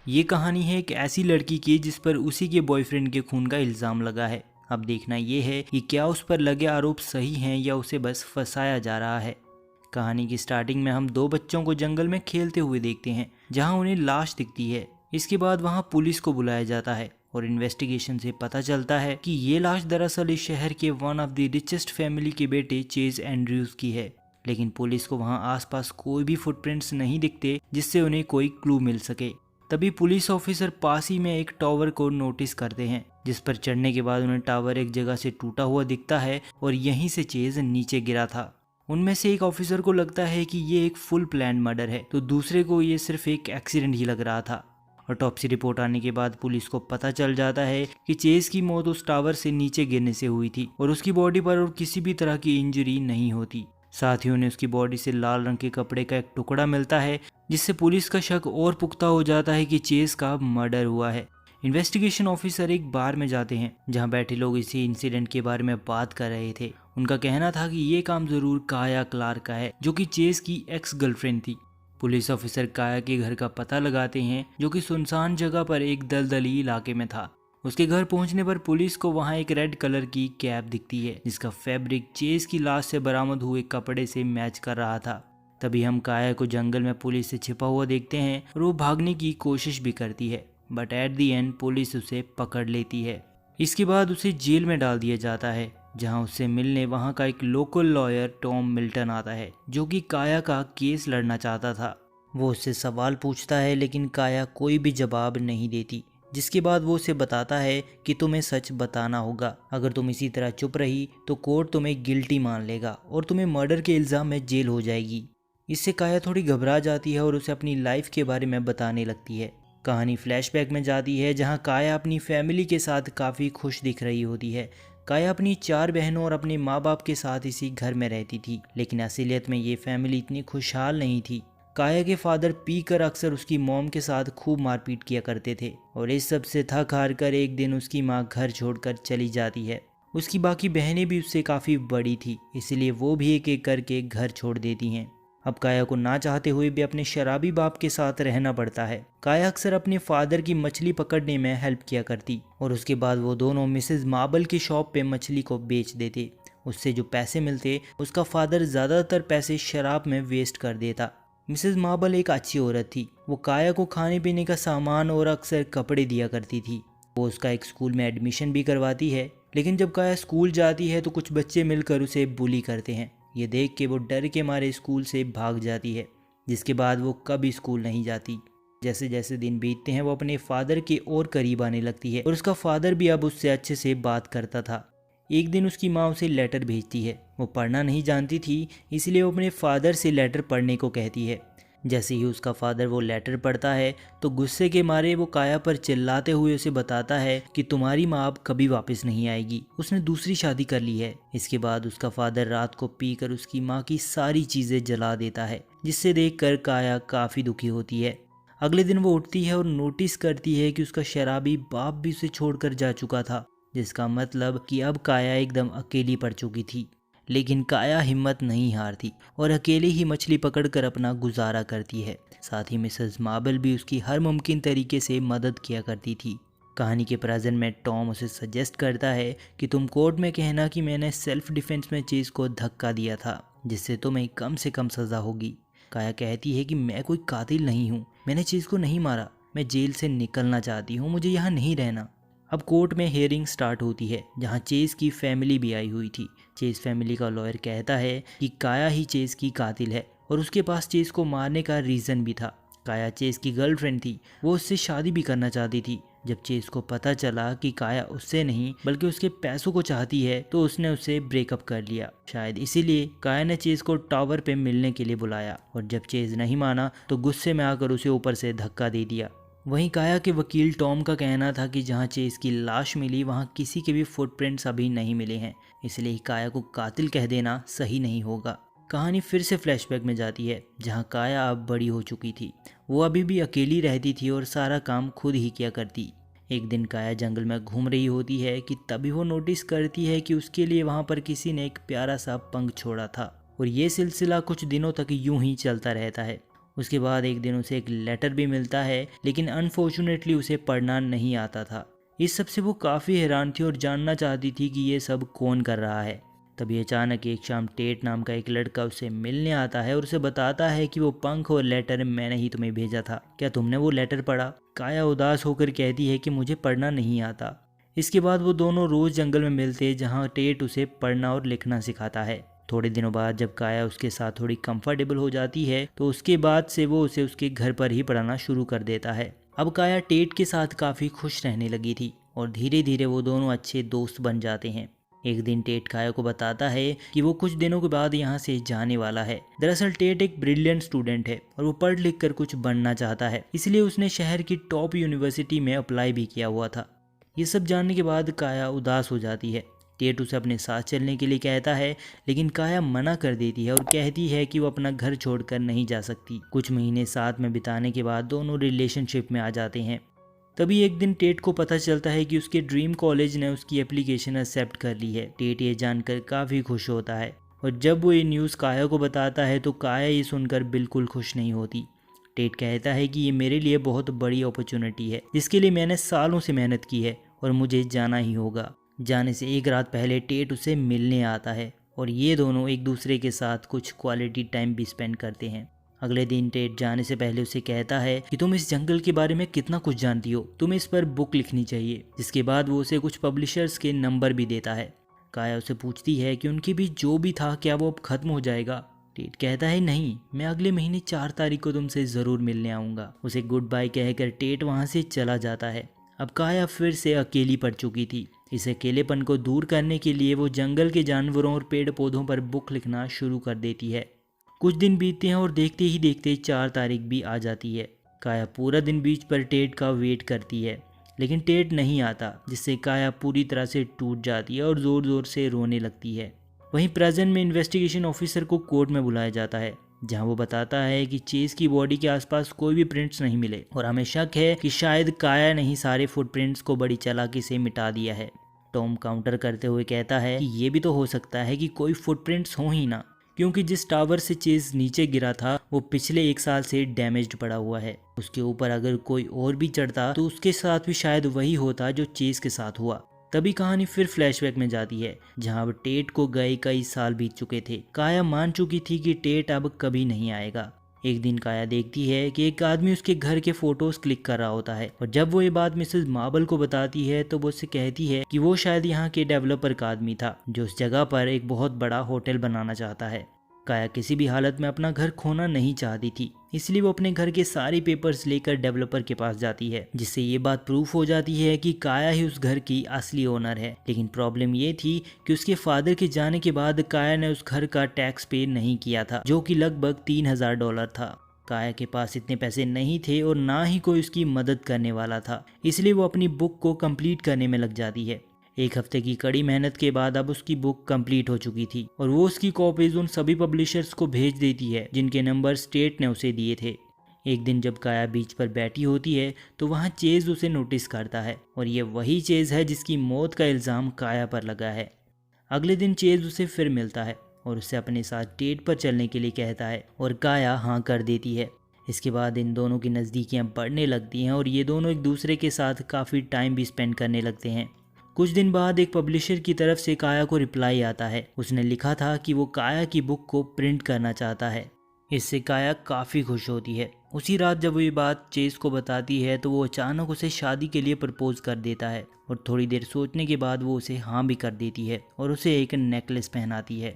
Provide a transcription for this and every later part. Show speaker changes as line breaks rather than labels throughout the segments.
ये कहानी है एक ऐसी लड़की की जिस पर उसी के बॉयफ्रेंड के खून का इल्ज़ाम लगा है। अब देखना ये है कि क्या उस पर लगे आरोप सही हैं या उसे बस फंसाया जा रहा है। कहानी की स्टार्टिंग में हम दो बच्चों को जंगल में खेलते हुए देखते हैं, जहां उन्हें लाश दिखती है। इसके बाद वहां पुलिस को बुलाया जाता है और इन्वेस्टिगेशन से पता चलता है कि ये लाश दरअसल इस शहर के one of the richest family के बेटे चेज एंड्रयूज की है। लेकिन पुलिस को वहां आसपास कोई भी फुटप्रिंट्स नहीं दिखते जिससे उन्हें कोई क्लू मिल सके। तभी पुलिस ऑफिसर पास ही में एक टावर को नोटिस करते हैं, जिस पर चढ़ने के बाद उन्हें टावर एक जगह से टूटा हुआ दिखता है और यहीं से चेज नीचे गिरा था। उनमें से एक ऑफिसर को लगता है कि ये एक फुल प्लान मर्डर है, तो दूसरे को ये सिर्फ एक एक्सीडेंट ही लग रहा था। ऑटोप्सी रिपोर्ट आने के बाद पुलिस को पता चल जाता है कि चेज की मौत उस टावर से नीचे गिरने से हुई थी और उसकी बॉडी पर और किसी भी तरह की इंजरी नहीं होती। साथ ही उन्हें उसकी बॉडी से लाल रंग के कपड़े का एक टुकड़ा मिलता है, जिससे पुलिस का शक और पुख्ता हो जाता है कि चेज का मर्डर हुआ है। इन्वेस्टिगेशन ऑफिसर एक बार में जाते हैं जहां बैठे लोग इसी इंसिडेंट के बारे में बात कर रहे थे। उनका कहना था कि ये काम जरूर काया क्लार्क का है, जो कि चेज की एक्स गर्लफ्रेंड थी। पुलिस ऑफिसर काया के घर का पता लगाते हैं, जो कि सुनसान जगह पर एक दलदली इलाके में था। उसके घर पहुंचने पर पुलिस को वहां एक रेड कलर की कैप दिखती है, जिसका फैब्रिक चेज की लाश से बरामद हुए कपड़े से मैच कर रहा था। तभी हम काया को जंगल में पुलिस से छिपा हुआ देखते हैं और वो भागने की कोशिश भी करती है, but at the and police उसे पकड़ लेती है। इसके बाद उसे जेल में डाल दिया जाता है, जहां उससे मिलने वहां का एक लोकल लॉयर टॉम मिल्टन आता है, जो कि काया का केस लड़ना चाहता था। वो उससे सवाल पूछता है, लेकिन काया कोई भी जवाब नहीं देती, जिसके बाद वो उसे बताता है कि तुम्हें सच बताना होगा। अगर तुम इसी तरह चुप रही तो कोर्ट तुम्हें गिल्टी मान लेगा और तुम्हें मर्डर के इल्ज़ाम में जेल हो जाएगी। इससे काया थोड़ी घबरा जाती है और उसे अपनी लाइफ के बारे में बताने लगती है। कहानी फ्लैशबैक में जाती है, जहां काया अपनी फैमिली के साथ काफ़ी खुश दिख रही होती है। काया अपनी 4 बहनों और अपने माँ बाप के साथ इसी घर में रहती थी, लेकिन असलियत में ये फैमिली इतनी खुशहाल नहीं थी। काया के फादर पीकर अक्सर उसकी मॉम के साथ खूब मारपीट किया करते थे और इस सब से थक हार कर एक दिन उसकी माँ घर छोड़कर चली जाती है। उसकी बाकी बहनें भी उससे काफ़ी बड़ी थी, इसलिए वो भी एक एक करके घर छोड़ देती हैं। अब काया को ना चाहते हुए भी अपने शराबी बाप के साथ रहना पड़ता है। काया अक्सर अपने फादर की मछली पकड़ने में हेल्प किया करती और उसके बाद वो दोनों मिसेज मार्बल की शॉप पे मछली को बेच देते। उससे जो पैसे मिलते उसका फादर ज़्यादातर पैसे शराब में वेस्ट कर देता। मिसेज मार्बल एक अच्छी औरत थी। वो काया को खाने पीने का सामान और अक्सर कपड़े दिया करती थी। वो उसका एक स्कूल में एडमिशन भी करवाती है, लेकिन जब काया स्कूल जाती है तो कुछ बच्चे मिलकर उसे बुली करते हैं। ये देख के वो डर के मारे स्कूल से भाग जाती है, जिसके बाद वो कभी स्कूल नहीं जाती। जैसे जैसे दिन बीतते हैं वो अपने फादर के और करीब आने लगती है और उसका फादर भी अब उससे अच्छे से बात करता था। एक दिन उसकी माँ उसे लेटर भेजती है। वो पढ़ना नहीं जानती थी, इसलिए वो अपने फादर से लेटर पढ़ने को कहती है। जैसे ही उसका फादर वो लेटर पढ़ता है तो गुस्से के मारे वो काया पर चिल्लाते हुए उसे बताता है कि तुम्हारी माँ अब कभी वापस नहीं आएगी, उसने दूसरी शादी कर ली है। इसके बाद उसका फादर रात को पीकर उसकी माँ की सारी चीज़ें जला देता है, जिससे देखकर काया काफ़ी दुखी होती है। अगले दिन वो उठती है और नोटिस करती है कि उसका शराबी बाप भी उसे छोड़कर जा चुका था, जिसका मतलब कि अब काया एकदम अकेली पड़ चुकी थी। लेकिन काया हिम्मत नहीं हारती और अकेले ही मछली पकड़कर अपना गुजारा करती है। साथ ही मिसेस मार्बल भी उसकी हर मुमकिन तरीके से मदद किया करती थी। कहानी के प्रेजेंट में टॉम उसे सजेस्ट करता है कि तुम कोर्ट में कहना कि मैंने सेल्फ डिफेंस में चेज को धक्का दिया था, जिससे तुम्हें कम से कम सज़ा होगी। काया कहती है कि मैं कोई कातिल नहीं हूँ, मैंने चेज को नहीं मारा, मैं जेल से निकलना चाहती हूँ, मुझे यहाँ नहीं रहना। अब कोर्ट में हियरिंग स्टार्ट होती है, जहां चेज की फैमिली भी आई हुई थी। चेज फैमिली का लॉयर कहता है कि काया ही चेज की कातिल है और उसके पास चेज को मारने का रीज़न भी था। काया चेज की गर्लफ्रेंड थी, वो उससे शादी भी करना चाहती थी। जब चेज को पता चला कि काया उससे नहीं बल्कि उसके पैसों को चाहती है तो उसने उससे ब्रेकअप कर लिया। शायद इसीलिए काया ने चेज को टावर पे मिलने के लिए बुलाया और जब चेज नहीं माना तो गुस्से में आकर उसे ऊपर से धक्का दे दिया। वहीं काया के वकील टॉम का कहना था कि जहां चेज की लाश मिली वहां किसी के भी फुटप्रिंट्स अभी नहीं मिले हैं, इसलिए काया को कातिल कह देना सही नहीं होगा। कहानी फिर से फ्लैशबैक में जाती है, जहां काया अब बड़ी हो चुकी थी। वो अभी भी अकेली रहती थी और सारा काम खुद ही किया करती। एक दिन काया जंगल में घूम रही होती है कि तभी वो नोटिस करती है कि उसके लिए वहां पर किसी ने एक प्यारा सा पंख छोड़ा था और ये सिलसिला कुछ दिनों तक यूं ही चलता रहता है। उसके बाद एक दिन उसे एक लेटर भी मिलता है, लेकिन अनफॉर्चुनेटली उसे पढ़ना नहीं आता था। इस सब से वो काफ़ी हैरान थी और जानना चाहती थी कि ये सब कौन कर रहा है। तभी अचानक एक शाम टेट नाम का एक लड़का उसे मिलने आता है और उसे बताता है कि वो पंख और लेटर मैंने ही तुम्हें भेजा था, क्या तुमने वो लेटर पढ़ा? काया उदास होकर कहती है कि मुझे पढ़ना नहीं आता। इसके बाद वो दोनों रोज़ जंगल में मिलते, जहाँ टेट उसे पढ़ना और लिखना सिखाता है। थोड़े दिनों बाद जब काया उसके साथ थोड़ी कंफर्टेबल हो जाती है तो उसके बाद से वो उसे उसके घर पर ही पढ़ाना शुरू कर देता है। अब काया टेट के साथ काफ़ी खुश रहने लगी थी और धीरे धीरे वो दोनों अच्छे दोस्त बन जाते हैं। एक दिन टेट काया को बताता है कि वो कुछ दिनों के बाद यहाँ से जाने वाला है। दरअसल टेट एक ब्रिलियंट स्टूडेंट है और वो पढ़ लिख कर कुछ बनना चाहता है, इसलिए उसने शहर की टॉप यूनिवर्सिटी में अप्लाई भी किया हुआ था। ये सब जानने के बाद काया उदास हो जाती है। टेट उसे अपने साथ चलने के लिए कहता है, लेकिन काया मना कर देती है और कहती है कि वो अपना घर छोड़कर नहीं जा सकती। कुछ महीने साथ में बिताने के बाद दोनों रिलेशनशिप में आ जाते हैं। तभी एक दिन टेट को पता चलता है कि उसके ड्रीम कॉलेज ने उसकी एप्लीकेशन एक्सेप्ट कर ली है। टेट ये जानकर काफ़ी खुश होता है और जब वो ये न्यूज़ काया को बताता है तो काया ये सुनकर बिल्कुल खुश नहीं होती। टेट कहता है कि ये मेरे लिए बहुत बड़ी अपॉर्चुनिटी है जिसके लिए मैंने सालों से मेहनत की है और मुझे जाना ही होगा। जाने से एक रात पहले टेट उसे मिलने आता है और ये दोनों एक दूसरे के साथ कुछ क्वालिटी टाइम भी स्पेंड करते हैं। अगले दिन टेट जाने से पहले उसे कहता है कि तुम इस जंगल के बारे में कितना कुछ जानती हो, तुम्हें इस पर बुक लिखनी चाहिए। जिसके बाद वो उसे कुछ पब्लिशर्स के नंबर भी देता है। काया उसे पूछती है कि उनके बीच जो भी था क्या वो अब खत्म हो जाएगा। टेट कहता है नहीं, मैं अगले महीने 4 तारीख को तुमसे ज़रूर मिलने आऊँगा। उसे गुड बाय कहकर टेट वहाँ से चला जाता है। अब काया फिर से अकेली पड़ चुकी थी। इस अकेलेपन को दूर करने के लिए वो जंगल के जानवरों और पेड़ पौधों पर बुक लिखना शुरू कर देती है। कुछ दिन बीतते हैं और देखते ही देखते 4 तारीख भी आ जाती है। काया पूरा दिन बीच पर टेट का वेट करती है, लेकिन टेट नहीं आता, जिससे काया पूरी तरह से टूट जाती है और ज़ोर ज़ोर से रोने लगती है। वहीं प्रेजेंट में इन्वेस्टिगेशन ऑफिसर को कोर्ट में बुलाया जाता है, जहां वो बताता है कि चेज की बॉडी के आसपास कोई भी प्रिंट्स नहीं मिले और हमें शक है कि शायद काया ने ही सारे फुटप्रिंट्स को बड़ी चालाकी से मिटा दिया है। टॉम काउंटर करते हुए कहता है कि ये भी तो हो सकता है कि कोई फुटप्रिंट्स हो ही ना, क्योंकि जिस टावर से चेज नीचे गिरा था वो पिछले 1 साल से डैमेज्ड पड़ा हुआ है। उसके ऊपर अगर कोई और भी चढ़ता तो उसके साथ भी शायद वही होता जो चेज के साथ हुआ। तभी कहानी फिर फ्लैशबैक में जाती है, जहां अब टेट को गए कई साल बीत चुके थे। काया मान चुकी थी कि टेट अब कभी नहीं आएगा। एक दिन काया देखती है कि एक आदमी उसके घर के फोटोज क्लिक कर रहा होता है और जब वो ये बात मिसेस मार्बल को बताती है तो वो उससे कहती है कि वो शायद यहाँ के डेवलपर का आदमी था जो उस जगह पर एक बहुत बड़ा होटल बनाना चाहता है। काया किसी भी हालत में अपना घर खोना नहीं चाहती थी, इसलिए वो अपने घर के सारे पेपर्स लेकर डेवलपर के पास जाती है, जिससे ये बात प्रूफ हो जाती है कि काया ही उस घर की असली ओनर है। लेकिन प्रॉब्लम ये थी कि उसके फादर के जाने के बाद काया ने उस घर का टैक्स पे नहीं किया था, जो कि लगभग $3000 था। काया के पास इतने पैसे नहीं थे और ना ही कोई उसकी मदद करने वाला था, इसलिए वो अपनी बुक को कंप्लीट करने में लग जाती है। 1 हफ्ते की कड़ी मेहनत के बाद अब उसकी बुक कंप्लीट हो चुकी थी और वो उसकी कॉपीज उन सभी पब्लिशर्स को भेज देती है जिनके नंबर स्टेट ने उसे दिए थे। एक दिन जब काया बीच पर बैठी होती है तो वहाँ चेज उसे नोटिस करता है और ये वही चेज है जिसकी मौत का इल्ज़ाम काया पर लगा है। अगले दिन चेज उसे फिर मिलता है और उसे अपने साथ डेट पर चलने के लिए कहता है और काया हाँ कर देती है। इसके बाद इन दोनों की नज़दीकियाँ बढ़ने लगती हैं और ये दोनों एक दूसरे के साथ काफ़ी टाइम भी स्पेंड करने लगते हैं। कुछ दिन बाद एक पब्लिशर की तरफ से काया को रिप्लाई आता है। उसने लिखा था कि वो काया की बुक को प्रिंट करना चाहता है। इससे काया काफ़ी खुश होती है। उसी रात जब वो ये बात चेज को बताती है तो वो अचानक उसे शादी के लिए प्रपोज कर देता है और थोड़ी देर सोचने के बाद वो उसे हाँ भी कर देती है और उसे एक नेकलेस पहनाती है।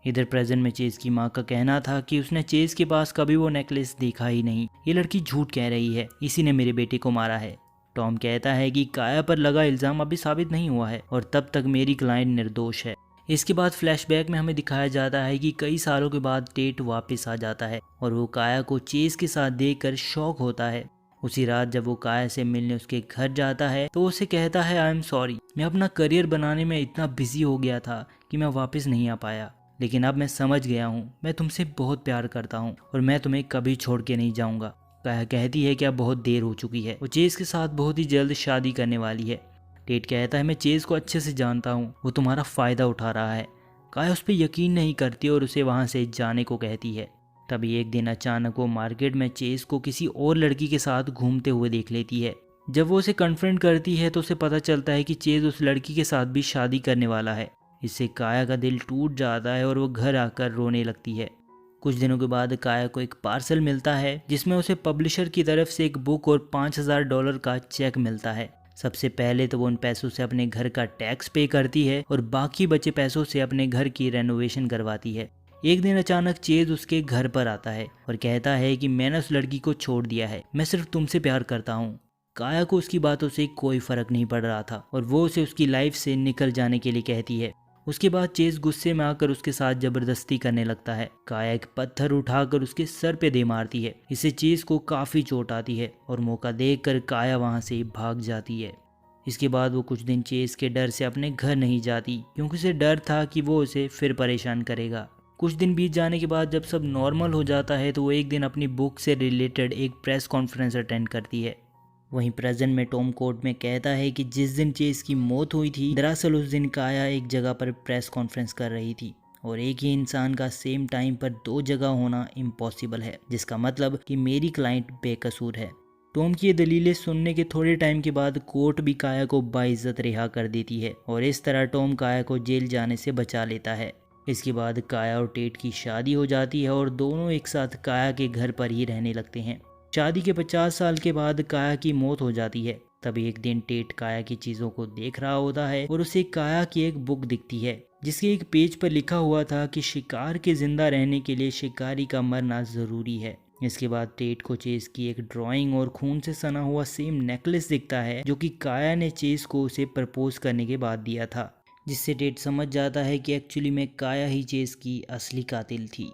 इधर प्रेजेंट में चेज की माँ का कहना था कि उसने चेज के पास कभी वो नेकलेस देखा ही नहीं, ये लड़की झूठ कह रही है, इसी ने मेरे बेटे को मारा है। टॉम कहता है कि काया पर लगा इल्ज़ाम अभी साबित नहीं हुआ है और तब तक मेरी क्लाइंट निर्दोष है। इसके बाद फ्लैशबैक में हमें दिखाया जाता है कि कई सालों के बाद टेट वापस आ जाता है और वो काया को चेज के साथ देखकर शॉक होता है। उसी रात जब वो काया से मिलने उसके घर जाता है तो उसे कहता है आई एम सॉरी, मैं अपना करियर बनाने में इतना बिजी हो गया था कि मैं वापस नहीं आ पाया, लेकिन अब मैं समझ गया हूँ, मैं तुमसे बहुत प्यार करता हूँ और मैं तुम्हें कभी छोड़ के नहीं जाऊँगा। काया कहती है कि अब बहुत देर हो चुकी है, वो चेज के साथ बहुत ही जल्द शादी करने वाली है। टेट कहता है मैं चेज को अच्छे से जानता हूँ, वो तुम्हारा फ़ायदा उठा रहा है। काया उस पर यकीन नहीं करती और उसे वहाँ से जाने को कहती है। तभी एक दिन अचानक वो मार्केट में चेज को किसी और लड़की के साथ घूमते हुए देख लेती है। जब वो उसे कन्फ्रंट करती है तो उसे पता चलता है कि चेज उस लड़की के साथ भी शादी करने वाला है। इससे काया का दिल टूट जाता है और वो घर आकर रोने लगती है। कुछ दिनों के बाद काया को एक पार्सल मिलता है जिसमें उसे पब्लिशर की तरफ से एक बुक और $5000 का चेक मिलता है। सबसे पहले तो वो उन पैसों से अपने घर का टैक्स पे करती है और बाकी बचे पैसों से अपने घर की रेनोवेशन करवाती है। एक दिन अचानक चेज उसके घर पर आता है और कहता है कि मैंने उस लड़की को छोड़ दिया है, मैं सिर्फ तुमसे प्यार करता हूँ। काया को उसकी बातों से कोई फर्क नहीं पड़ रहा था और वो उसे उसकी लाइफ से निकल जाने के लिए कहती है। उसके बाद चेज गुस्से में आकर उसके साथ जबरदस्ती करने लगता है। काया एक पत्थर उठाकर उसके सर पे दे मारती है। इससे चेज को काफ़ी चोट आती है और मौका देखकर काया वहाँ से भाग जाती है। इसके बाद वो कुछ दिन चेज के डर से अपने घर नहीं जाती क्योंकि उसे डर था कि वो उसे फिर परेशान करेगा। कुछ दिन बीत जाने के बाद जब सब नॉर्मल हो जाता है तो वो एक दिन अपनी बुक से रिलेटेड एक प्रेस कॉन्फ्रेंस अटेंड करती है। वहीं प्रेजेंट में टॉम कोर्ट में कहता है कि जिस दिन चेज की मौत हुई थी दरअसल उस दिन काया एक जगह पर प्रेस कॉन्फ्रेंस कर रही थी और एक ही इंसान का सेम टाइम पर दो जगह होना इम्पॉसिबल है, जिसका मतलब कि मेरी क्लाइंट बेकसूर है। टॉम की ये दलीलें सुनने के थोड़े टाइम के बाद कोर्ट भी काया को बाइज्जत रिहा कर देती है और इस तरह टॉम काया को जेल जाने से बचा लेता है। इसके बाद काया और टेट की शादी हो जाती है और दोनों एक साथ काया के घर पर ही रहने लगते हैं। शादी के 50 साल के बाद काया की मौत हो जाती है। तभी एक दिन टेट काया की चीज़ों को देख रहा होता है और उसे काया की एक बुक दिखती है जिसके एक पेज पर लिखा हुआ था कि शिकार के जिंदा रहने के लिए शिकारी का मरना ज़रूरी है। इसके बाद टेट को चेस की एक ड्राइंग और खून से सना हुआ सेम नेकलेस दिखता है जो कि काया ने चेस को उसे प्रपोज करने के बाद दिया था, जिससे टेट समझ जाता है कि एक्चुअली में काया ही चेस की असली कातिल थी।